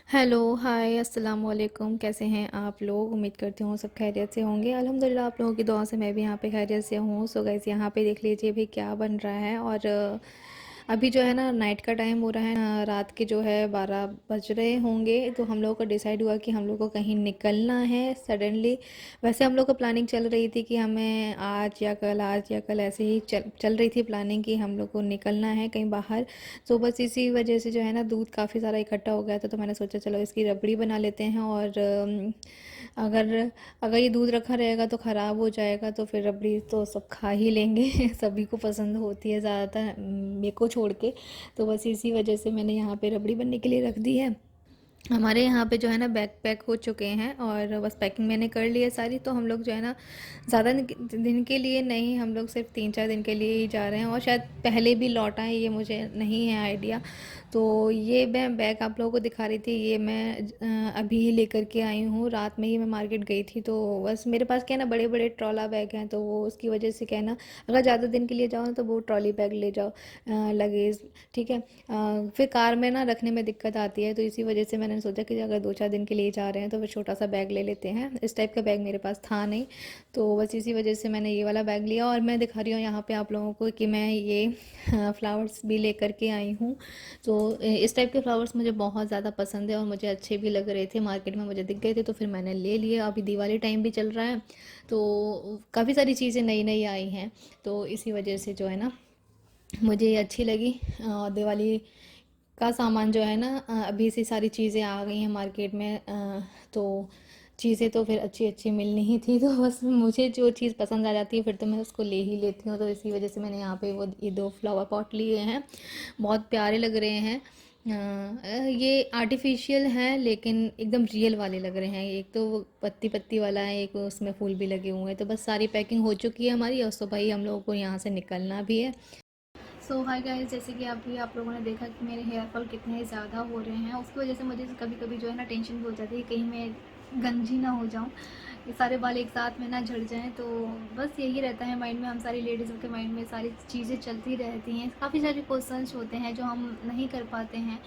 Hello, हाय, अस्सलाम वालेकुम। कैसे हैं आप लोग? उम्मीद करती हूँ सब खैरियत से होंगे। अल्हम्दुलिल्लाह आप लोगों की दुआ से मैं भी यहाँ पे खैरियत से हूँ। सो गाइस, यहाँ पे देख लीजिए भी क्या बन रहा है। और अभी जो है ना नाइट का टाइम हो रहा है। रात के जो है 12 बज रहे होंगे। तो हम लोगों को डिसाइड हुआ कि हम लोग को कहीं निकलना है सडनली। वैसे हम लोग को प्लानिंग चल रही थी कि हमें आज या कल ऐसे ही चल रही थी प्लानिंग कि हम लोग को निकलना है कहीं बाहर। तो बस इसी वजह से जो है ना दूध काफ़ी सारा इकट्ठा हो गया था, तो मैंने सोचा चलो इसकी रबड़ी बना लेते हैं। और अगर अगर ये दूध रखा रहेगा तो ख़राब हो जाएगा, तो फिर रबड़ी तो सब खा ही लेंगे सभी को पसंद होती है ज़्यादातर, मेरे को छोड़ के। तो बस इसी वजह से मैंने यहाँ पे रबड़ी बनने के लिए रख दी है। हमारे यहाँ पे जो है ना बैग पैक हो चुके हैं और बस पैकिंग मैंने कर ली है सारी। तो हम लोग जो है ना ज़्यादा दिन के लिए नहीं, हम लोग सिर्फ 3-4 दिन के लिए ही जा रहे हैं और शायद पहले भी लौट आए, ये मुझे नहीं है आइडिया। तो ये मैं बैग आप लोगों को दिखा रही थी, ये मैं अभी ही लेकर के आई हूँ। रात में ही मैं मार्केट गई थी, तो बस मेरे पास क्या है ना बड़े बड़े ट्रॉला बैग हैं, तो वो उसकी वजह से क्या है ना अगर ज़्यादा दिन के लिए जाओ ना तो वो ट्रॉली बैग ले जाओ, लगेज। ठीक है। फिर कार में ना रखने में दिक्कत आती है, तो इसी वजह से मैंने सोचा कि अगर 2-4 दिन के लिए जा रहे हैं तो फिर छोटा सा बैग ले लेते हैं। इस टाइप का बैग मेरे पास था नहीं, तो बस इसी वजह से मैंने ये वाला बैग लिया। और मैं दिखा रही हूँ यहाँ पे आप लोगों को कि मैं ये फ्लावर्स भी लेकर के आई हूँ। तो इस टाइप के फ्लावर्स मुझे बहुत ज़्यादा पसंद है और मुझे अच्छे भी लग रहे थे, मार्केट में मुझे दिख गए थे, तो फिर मैंने ले लिए। अभी दिवाली टाइम भी चल रहा है, तो काफ़ी सारी चीज़ें नई नई आई हैं, तो इसी वजह से जो है ना मुझे ये अच्छी लगी। दिवाली का सामान जो है ना अभी से सारी चीज़ें आ गई हैं मार्केट में। तो चीज़ें तो फिर अच्छी अच्छी मिलनी ही थी, तो बस मुझे जो चीज़ पसंद आ जाती है फिर तो मैं उसको ले ही लेती हूँ। तो इसी वजह से मैंने यहाँ पे वो ये 2 फ्लावर पॉट लिए हैं, बहुत प्यारे लग रहे हैं। ये आर्टिफिशियल हैं लेकिन एकदम रियल वाले लग रहे हैं। एक तो वो पत्ती पत्ती वाला है, एक उसमें फूल भी लगे हुए हैं। तो बस सारी पैकिंग हो चुकी है हमारी और सुबह ही हम लोगों को यहाँ से निकलना भी है। सो हाय गाइस, जैसे कि अभी आप लोगों ने देखा कि मेरे हेयर फॉल कितने ज़्यादा हो रहे हैं, उसकी वजह से मुझे कभी कभी जो है ना टेंशन भी हो जाती है कहीं मैं गंजी ना हो जाऊँ, ये सारे बाल एक साथ में ना झड़ जाएं। तो बस यही रहता है माइंड में, हम सारी लेडीज़ों के माइंड में सारी चीज़ें चलती रहती हैं, काफ़ी सारे क्वेश्चंस होते हैं जो हम नहीं कर पाते हैं,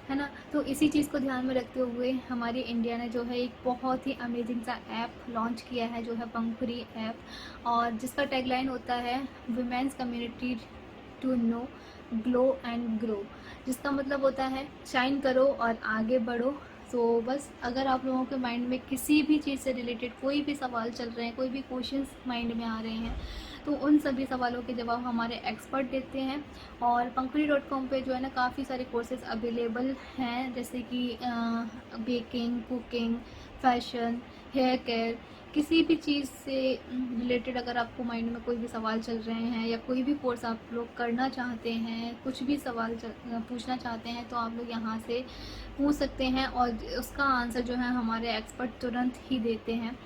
है ना। तो इसी चीज़ को ध्यान में रखते हुए हमारी इंडिया ने जो है एक बहुत ही अमेजिंग सा ऐप लॉन्च किया है, जो है पंखुड़ी ऐप, और जिसका टैगलाइन होता है women's community to know, glow and grow, जिसका मतलब होता है शाइन करो और आगे बढ़ो। तो बस अगर आप लोगों के माइंड में किसी भी चीज़ से रिलेटेड कोई भी सवाल चल रहे हैं, कोई भी क्वेश्चंस माइंड में आ रहे हैं, तो उन सभी सवालों के जवाब हमारे एक्सपर्ट देते हैं। और पंखुड़ी.com पे जो है ना काफ़ी सारे कोर्सेज अवेलेबल हैं, जैसे कि baking, cooking, fashion, hair care, किसी भी चीज़ से रिलेटेड अगर आपको माइंड में कोई भी सवाल चल रहे हैं या कोई भी कोर्स आप लोग करना चाहते हैं, कुछ भी सवाल पूछना चाहते हैं, तो आप लोग यहाँ से पूछ सकते हैं और उसका आंसर जो है हमारे एक्सपर्ट तुरंत ही देते हैं।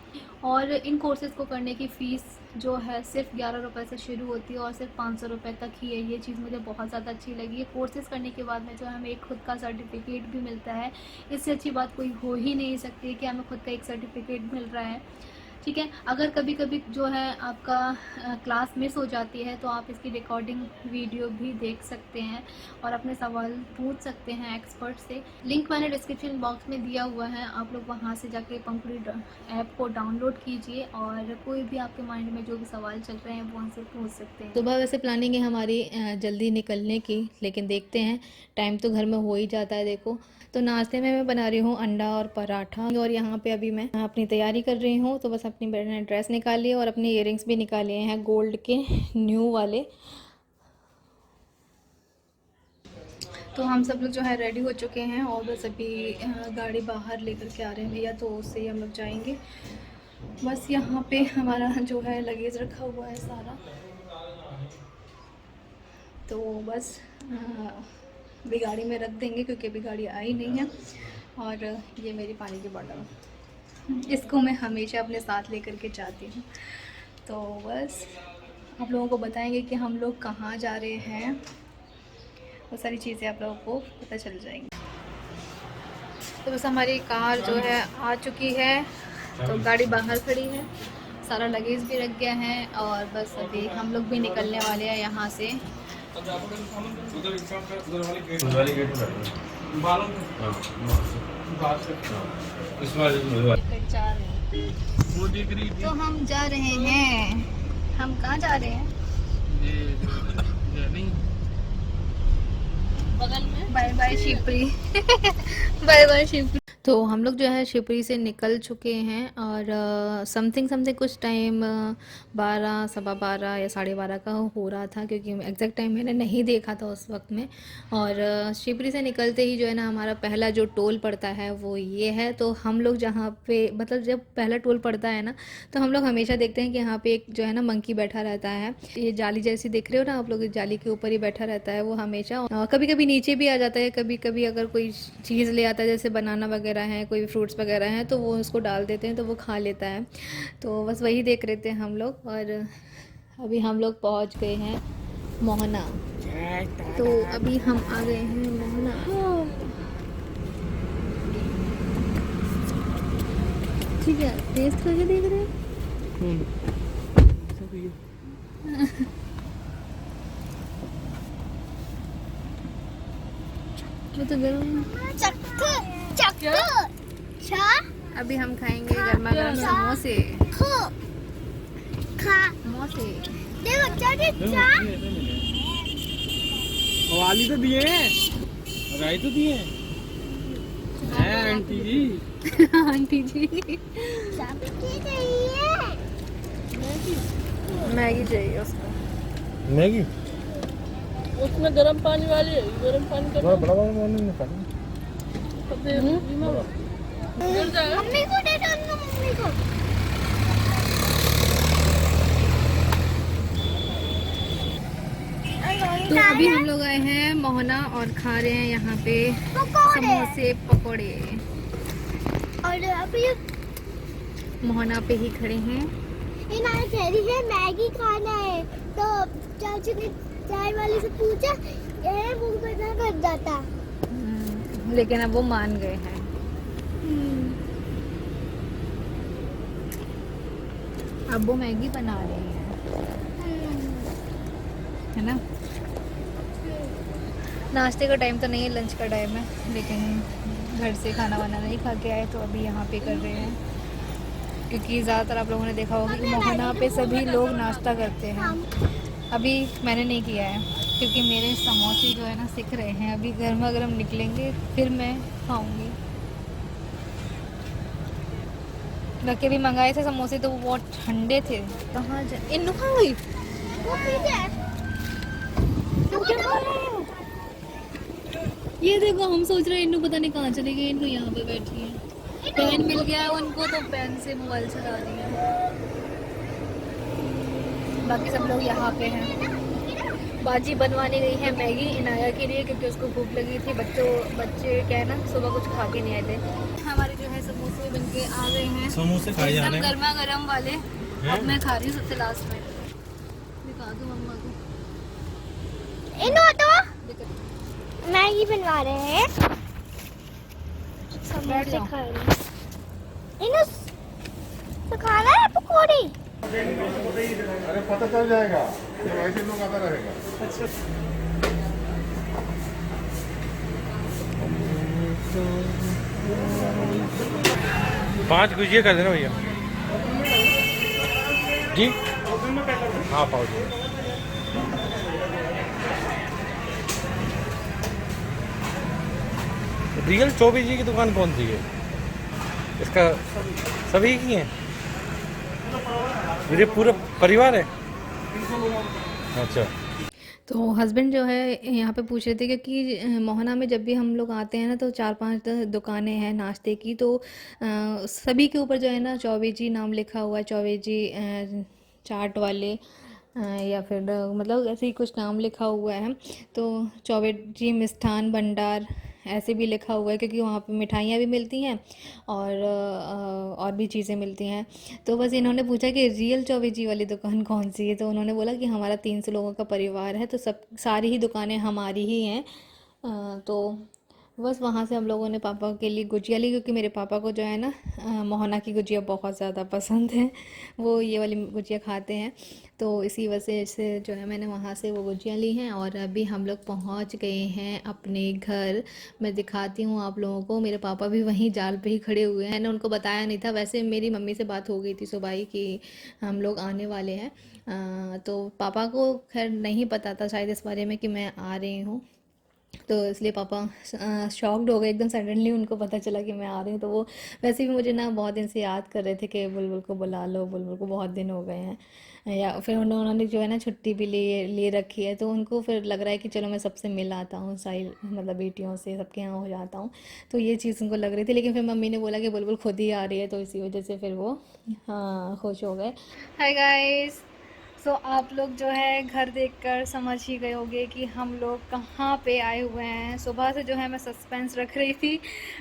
और इन कोर्सेज़ को करने की फ़ीस जो है सिर्फ 11 रुपये से शुरू होती है और सिर्फ 500 रुपये तक ही है। ये चीज़ मुझे बहुत ज़्यादा अच्छी लगी है। कोर्सेज़ करने के बाद में जो है हमें एक खुद का सर्टिफिकेट भी मिलता है। इससे अच्छी बात कोई हो ही नहीं सकती कि हमें खुद का एक सर्टिफिकेट मिल रहा है। ठीक है। अगर कभी कभी जो है आपका क्लास मिस हो जाती है तो आप इसकी रिकॉर्डिंग वीडियो भी देख सकते हैं और अपने सवाल पूछ सकते हैं एक्सपर्ट से। लिंक मैंने डिस्क्रिप्शन बॉक्स में दिया हुआ है, आप लोग वहाँ से जाके पंखुड़ी ऐप को डाउनलोड कीजिए और कोई भी आपके माइंड में जो भी सवाल चल रहे हैं वो उनसे पूछ सकते हैं। सुबह वैसे प्लानिंग है हमारी जल्दी निकलने की, लेकिन देखते हैं, टाइम तो घर में हो ही जाता है। देखो, तो नाश्ते में मैं बना रही हूँ अंडा और पराठा, और यहाँ पे अभी मैं अपनी तैयारी कर रही हूँ। तो बस अपनी मैंने ड्रेस निकाली है और अपने इयररिंग्स भी निकाले हैं गोल्ड के न्यू वाले। तो हम सब लोग जो है रेडी हो चुके हैं और बस अभी गाड़ी बाहर लेकर के आ रहे हैं भैया, तो उससे ही हम लोग जाएंगे। बस यहाँ पे हमारा जो है लगेज रखा हुआ है सारा, तो बस अभी गाड़ी में रख देंगे क्योंकि अभी गाड़ी आई नहीं है। और ये मेरी पानी की बोतल, इसको मैं हमेशा अपने साथ लेकर के जाती हूँ। तो बस आप लोगों को बताएंगे कि हम लोग कहाँ जा रहे हैं, वो सारी चीज़ें आप लोगों को पता चल जाएंगी। तो बस हमारी कार जो है आ चुकी है, तो गाड़ी बाहर खड़ी है, सारा लगेज भी रख गया है और बस अभी हम लोग भी निकलने वाले हैं यहाँ से। उधर वाले गेट में बैठो। हाँ। इस बार जा रहे हैं। वो दिख रही थी तो हम जा रहे हैं। हम कहाँ जा रहे हैं? ये नहीं बगल में। Bye bye Shivpuri. Bye bye Shivpuri. तो हम लोग जो है शिवपुरी से निकल चुके हैं और समथिंग समथिंग कुछ टाइम 12 सवा 12 या 12:30 का हो रहा था, क्योंकि एग्जैक्ट टाइम मैंने नहीं देखा था उस वक्त में। और शिवपुरी से निकलते ही जो है ना हमारा पहला जो टोल पड़ता है वो ये है। तो हम लोग जहाँ पे मतलब जब पहला टोल पड़ता है ना, तो हम लोग हमेशा देखते हैं कि यहाँ पे एक जो है ना मंकी बैठा रहता है। ये जाली जैसी देख रहे हो ना आप लोग, इस जाली के ऊपर ही बैठा रहता है वो हमेशा। कभी कभी नीचे भी आ जाता है, कभी कभी अगर कोई चीज़ ले आता है जैसे बनाना वगैरह है, कोई फ्रूट्स वगैरह हैं, तो वो उसको डाल देते हैं तो वो खा लेता है। तो बस वही देख रहे थे हम लोग। और अभी हम लोग पहुंच गए हैं मोहना। तो अभी हम आ गए हैं मोहना। ठीक है, टेस्ट करके देख रहे हैं। वो तो गर्म। अभी हम खाएंगे गर्मा गर्म समोसे। समोसे वाली तो दिए हैं, राई तो दिए हैं। आंटी जी। आंटी जी मैगी चाहिए उसको। मैगी उसमें गर्म पानी वाली है, गर्म पानी का बड़ा बड़ा मॉर्निंग में खाना। मम्मी को दे दो, मम्मी को। तो अभी हम लोग आए हैं मोहना और खा रहे हैं यहाँ पे समोसे पकोड़े। और अभी मोहना पे ही खड़े हैं। इन्हें कह रही है मैगी खाना है, तो चाची ने चाय वाले से पूछा, ये मुंह पे ना कर जाता। लेकिन अब वो मान गए हैं। अब वो मैगी बना रहे हैं, है ना। नाश्ते का टाइम तो नहीं है, लंच का टाइम है, लेकिन घर से खाना वाना नहीं खा के आए तो अभी यहाँ पे कर रहे हैं। क्योंकि ज़्यादातर आप लोगों ने देखा होगा कि मोहना पे सभी लोग नाश्ता करते हैं। अभी मैंने नहीं किया है क्योंकि मेरे समोसे जो है ना सिक रहे हैं, अभी गर्मा गर्म निकलेंगे फिर मैं खाऊंगी। रखे भी मंगाए थे समोसे तो वो बहुत ठंडे थे। कहाँ जा इन्नू खा गई। ये देखो, हम सोच रहे हैं इन्नू पता नहीं कहाँ चली गई। इन्नू यहाँ पे बैठी है, पेन मिल गया है उनको तो पेन से मोबाइल चला रही है। बाकी सब लोग यहाँ पे हैं। बाजी बनवाने गई है मैगी इनाया के लिए क्योंकि उसको भूख लगी थी। बच्चे क्या है ना सुबह कुछ खा के नहीं आए थे। हमारे जो है समोसे बनके आ गए हैं, समोसे खाए जाने एकदम गर्मा गर्म वाले। अब मैं खा रही हूँ सबसे लास्ट में। दिखा दो मम्मा को। मैगी बनवा रहे हैं, समोसे खा रहे हैं। इन्हें तो खाना है पकौड़ी। अरे पता चल जाएगा, जब ऐसे लोग आता रहेगा। पाँच गुजिया कर देना भैया जी। हाँ पाव जी। रियल चौबे जी की दुकान कौन सी है? इसका सभी की है, मेरे पूरा परिवार है। अच्छा। तो हस्बैंड जो है यहाँ पे पूछ रहे थे क्योंकि मोहना में जब भी हम लोग आते हैं ना तो 4-5 दुकानें हैं नाश्ते की। तो सभी के ऊपर जो है ना चौबे जी नाम लिखा हुआ है। चौबे जी चाट वाले या फिर मतलब ऐसे ही कुछ नाम लिखा हुआ है। तो चौबे जी मिष्ठान भंडार ऐसे भी लिखा हुआ है क्योंकि वहाँ पे मिठाइयाँ भी मिलती हैं और भी चीज़ें मिलती हैं। तो बस इन्होंने पूछा कि रियल चौबे जी वाली दुकान कौन सी है। तो उन्होंने बोला कि हमारा 300 लोगों का परिवार है तो सब सारी ही दुकानें हमारी ही हैं। तो बस वहाँ से हम लोगों ने पापा के लिए गुजिया ली, क्योंकि मेरे पापा को जो है ना मोहना की गुजिया बहुत ज़्यादा पसंद है, वो ये वाली गुजिया खाते हैं। तो इसी वजह से जो है मैंने वहाँ से वो गुजिया ली हैं। और अभी हम लोग पहुँच गए हैं अपने घर। मैं दिखाती हूँ आप लोगों को, मेरे पापा भी वहीं जाल पे ही खड़े हुए हैं। मैंने उनको बताया नहीं था, वैसे मेरी मम्मी से बात हो गई थी सुबह ही कि हम लोग आने वाले हैं। तो पापा को खैर नहीं पता था शायद इस बारे में कि मैं आ रही हूँ, तो इसलिए पापा शॉक्ड हो गए एकदम सडनली उनको पता चला कि मैं आ रही हूँ। तो वो वैसे भी मुझे ना बहुत दिन से याद कर रहे थे कि बुलबुल को बुला लो, बुलबुल को बहुत दिन हो गए हैं। या फिर उन्होंने जो है ना छुट्टी भी ले रखी है, तो उनको फिर लग रहा है कि चलो मैं सबसे मिल आता हूँ, सारी मतलब बेटियों से सबके यहाँ हो जाता हूँ। तो ये चीज़ उनको लग रही थी, लेकिन फिर मम्मी ने बोला कि बुलबुल खुद ही आ रही है, तो इसी वजह से फिर वो हाँ खुश हो गए। हाय गाइस, सो आप लोग जो है घर देखकर समझ ही गए होंगे कि हम लोग कहाँ पे आए हुए हैं। सुबह से जो है मैं सस्पेंस रख रही थी,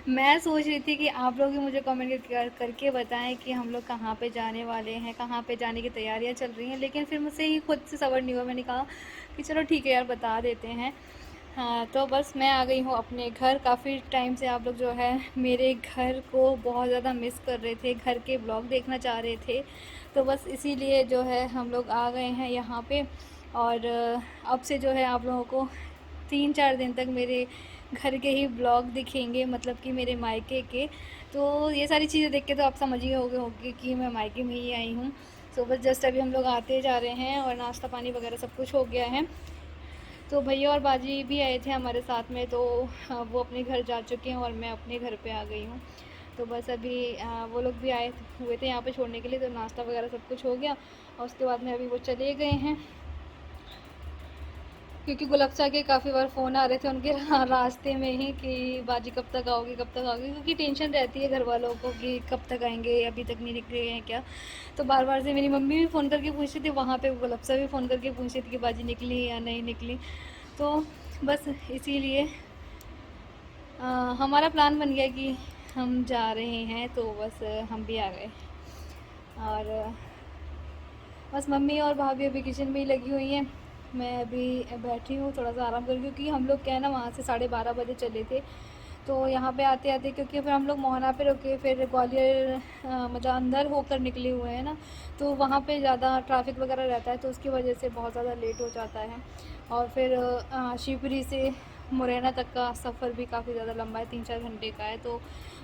मैं सोच रही थी कि आप लोग ही मुझे कमेंट करके बताएं कि हम लोग कहाँ पे जाने वाले हैं, कहाँ पे जाने की तैयारियां चल रही हैं। लेकिन फिर मुझसे ही खुद से सबर नहीं हुआ, मैंने कहा कि चलो ठीक है यार बता देते हैं। हाँ, तो बस मैं आ गई हूँ अपने घर। काफ़ी टाइम से आप लोग जो है मेरे घर को बहुत ज़्यादा मिस कर रहे थे, घर के ब्लॉग देखना चाह रहे थे, तो बस इसीलिए जो है हम लोग आ गए हैं यहाँ पे। और अब से जो है आप लोगों को 3-4 दिन तक मेरे घर के ही ब्लॉग दिखेंगे, मतलब कि मेरे मायके के। तो ये सारी चीज़ें देख के तो आप समझ ही होगे कि मैं मायके में ही आई हूँ। तो बस जस्ट अभी हम लोग आते जा रहे हैं और नाश्ता पानी वगैरह सब कुछ हो गया है। तो भैया और बाजी भी आए थे हमारे साथ में, तो वो अपने घर जा चुके हैं और मैं अपने घर पे आ गई हूँ। तो बस अभी वो लोग भी आए हुए थे यहाँ पे छोड़ने के लिए, तो नाश्ता वगैरह सब कुछ हो गया और उसके बाद में अभी वो चले गए हैं। क्योंकि गुलफ्सा के काफ़ी बार फ़ोन आ रहे थे उनके रास्ते में ही कि बाजी कब तक आओगी, कब तक आओगी, क्योंकि टेंशन रहती है घर वालों को कि कब तक आएंगे, अभी तक नहीं निकले हैं क्या। तो बार बार से मेरी मम्मी भी फ़ोन करके पूछ रही थी, वहाँ पे गुलफ्सा भी फ़ोन करके पूछ रही थी कि बाजी निकली या नहीं निकली। तो बस इसीलिए हमारा प्लान बन गया कि हम जा रहे हैं, तो बस हम भी आ गए। और बस मम्मी और भाभी अभी किचन में ही लगी हुई हैं, मैं अभी बैठी हूँ थोड़ा सा आराम कर, क्योंकि हम लोग क्या है ना वहाँ से 12:30 बजे चले थे। तो यहाँ पे आते आते, क्योंकि फिर हम लोग मोहना पे रुके, फिर ग्वालियर मतलब अंदर होकर निकले हुए हैं ना, तो वहाँ पे ज़्यादा ट्रैफिक वगैरह रहता है, तो उसकी वजह से बहुत ज़्यादा लेट हो जाता है। और फिर शिवपुरी से मुरैना तक का सफ़र भी काफ़ी ज़्यादा लंबा है, 3-4 घंटे का है। तो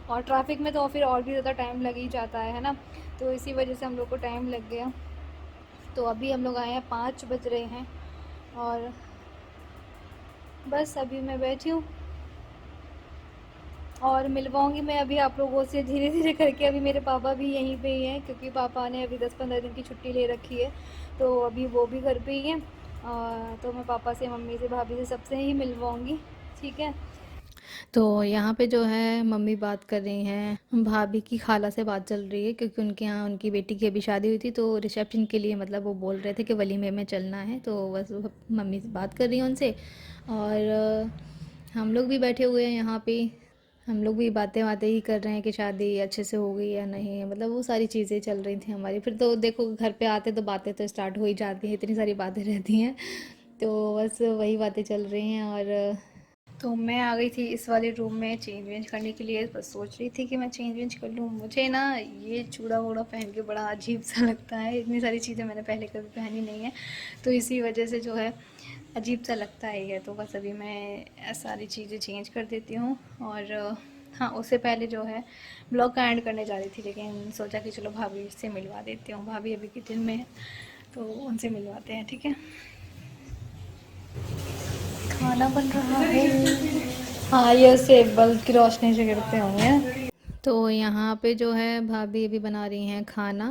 और ट्रैफिक में तो फिर और भी ज़्यादा टाइम लग ही जाता है ना, तो इसी वजह से हम लोग को टाइम लग गया। तो अभी हम लोग आए हैं, 5 बज रहे हैं और बस अभी मैं बैठी हूँ और मिलवाऊँगी मैं अभी आप लोगों से धीरे धीरे करके। अभी मेरे पापा भी यहीं पे ही हैं, क्योंकि पापा ने अभी 10-15 दिन की छुट्टी ले रखी है, तो अभी वो भी घर पे ही हैं। तो मैं पापा से, मम्मी से, भाभी से सबसे ही मिलवाऊँगी, ठीक है। तो यहाँ पे जो है मम्मी बात कर रही हैं, भाभी की खाला से बात चल रही है, क्योंकि उनके यहाँ उनकी बेटी की अभी शादी हुई थी, तो रिसेप्शन के लिए मतलब वो बोल रहे थे कि वलीमे में चलना है, तो बस मम्मी से बात कर रही हैं उनसे। और हम लोग भी बैठे हुए हैं यहाँ पे, हम लोग भी बातें बातें ही कर रहे हैं कि शादी अच्छे से हो गई या नहीं, मतलब वो सारी चीज़ें चल रही थी हमारी। फिर तो देखो घर पे आते तो बातें तो स्टार्ट हो ही जाती हैं, इतनी सारी बातें रहती हैं, तो बस वही बातें चल रही हैं। और तो मैं आ गई थी इस वाले रूम में चेंज वेंज करने के लिए, बस सोच रही थी कि मैं चेंज वेंज कर लूँ। मुझे ना ये चूड़ा वूड़ा पहन के बड़ा अजीब सा लगता है, इतनी सारी चीज़ें मैंने पहले कभी पहनी नहीं है, तो इसी वजह से जो है अजीब सा लगता है ये। तो बस अभी मैं सारी चीज़ें चेंज कर देती हूँ। और हाँ, उससे पहले जो है ब्लॉग का एंड करने जा रही थी, लेकिन सोचा कि चलो भाभी से मिलवा देती हूँ, भाभी अभी किचन में है, तो उनसे मिलवाते हैं, ठीक है। खाना बन रहा है, हाँ ये से बल्ब की रोशनी से गिरते होंगे। तो यहाँ पे जो है भाभी अभी बना रही हैं खाना,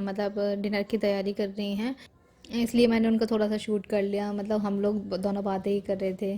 मतलब डिनर की तैयारी कर रही हैं, इसलिए मैंने उनको थोड़ा सा शूट कर लिया। मतलब हम लोग दोनों बातें ही कर रहे थे,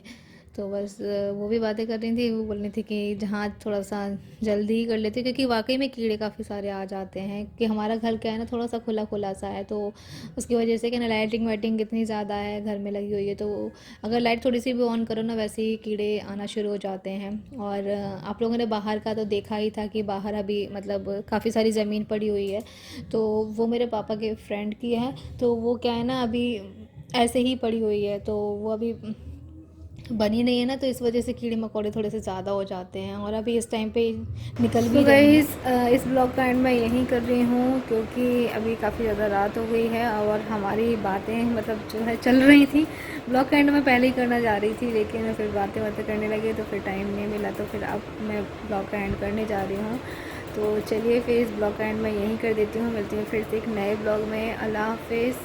तो बस वो भी बातें कर रही थी, वो बोल रही थी कि जहाँ थोड़ा सा जल्दी ही कर लेते, क्योंकि वाकई में कीड़े काफ़ी सारे आ जाते हैं। कि हमारा घर क्या है ना थोड़ा सा खुला खुला सा है, तो उसकी वजह से क्या ना लाइटिंग वाइटिंग कितनी ज़्यादा है घर में लगी हुई है, तो अगर लाइट थोड़ी सी भी ऑन करो ना वैसे ही कीड़े आना शुरू हो जाते हैं। और आप लोगों ने बाहर का तो देखा ही था कि बाहर अभी मतलब काफ़ी सारी ज़मीन पड़ी हुई है, तो वो मेरे पापा के फ्रेंड की है, तो वो क्या है ना अभी ऐसे ही पड़ी हुई है, तो वो अभी बनी नहीं है ना, तो इस वजह से कीड़े मकोड़े थोड़े से ज़्यादा हो जाते हैं। और अभी इस टाइम पे निकल भी रहे हैं। इस ब्लॉग का एंड मैं यहीं कर रही हूँ, क्योंकि अभी काफ़ी ज़्यादा रात हो गई है और हमारी बातें मतलब जो है चल रही थी। ब्लॉग का एंड मैं पहले ही करना जा रही थी, लेकिन फिर बातें करने लगी तो फिर टाइम नहीं मिला, तो फिर अब मैं ब्लॉग का एंड करने जा रही हूँ। तो चलिए फिर इस ब्लॉग का एंड मैं यहीं कर देती हूँ। मिलती हूँ फिर से एक नए ब्लॉग में। अल्लाह हाफिज़।